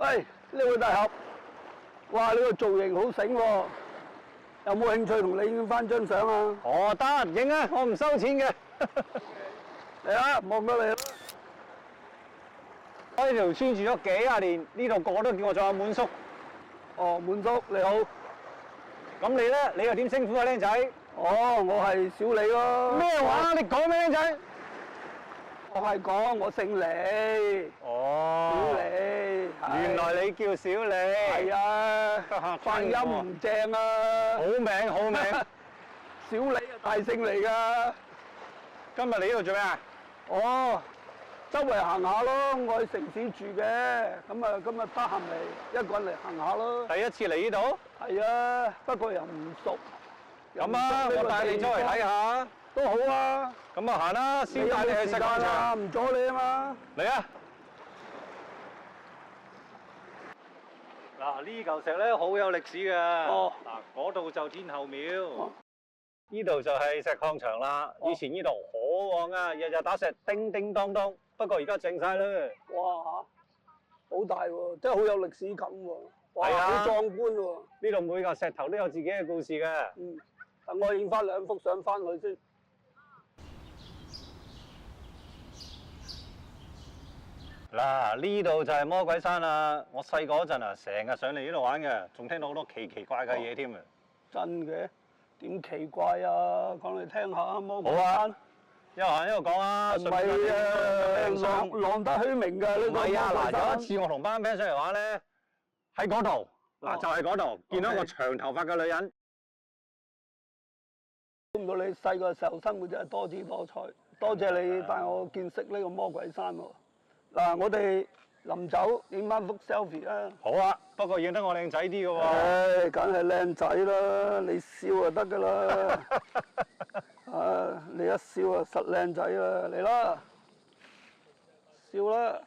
喂，呢位大俠，哇！呢個造型好醒喎，有冇興趣同你影翻張相啊？哦，得影啊，我唔收錢嘅。嚟啦，望過嚟啦。我呢條村住咗幾廿年，呢度個個都叫我做阿滿叔。哦，滿叔你好。咁你咧，你又點稱呼啊，僆仔？哦，我係小李咯。咩話？你講咩，僆仔？我係講我姓李。哦，小李。原來你叫小李。係啊，發音唔正啊。好名好名。小李啊，大姓嚟㗎。今日你呢度做咩啊？哦，周圍行下咯，我喺城市住嘅，咁啊今日得閒嚟，一個人嚟行下咯。第一次嚟呢度？係啊，不過又唔熟。咁啊，我帶你周圍睇下。都好啊。咁啊行啦，先帶你去石礦場。唔阻你啊嘛。嚟啊！嗱，呢嚿石咧好有歷史嘅。哦。嗱，嗰度就天后廟。呢度就係石礦場啦，以前呢度好旺啊，日日打石，叮叮當當。不過而家靜晒啦。哇嚇，好大喎，真係好有歷史感喎。哇，係啊，好壯觀喎。呢度每嚿石頭都有自己嘅故事嘅。嗯，等我影翻兩幅相翻去先。嗱，呢度就係魔鬼山啦。我細個嗰陣啊，成日上嚟呢度玩嘅，仲聽到好多奇奇怪嘅嘢添啊！真嘅？點奇怪啊？講嚟聽下魔鬼好啊山。一行一路講啊，唔係啊，浪得虛名㗎呢個。唔係啊，嗱，有一次我同班 friend 上嚟玩咧，喺嗰度，嗱就係嗰度，見到一個長頭髮嘅女人。估唔到你細個時候生活真係多姿多彩，多謝你帶我見識呢個魔鬼山喎。嗱，我哋臨走影翻幅 selfie 啦。好啊，不過影得我靚仔啲嘅喎。唉，梗係靚仔啦，你笑就得㗎啦。啊，你一笑啊，實靚仔啦，嚟啦，笑啦。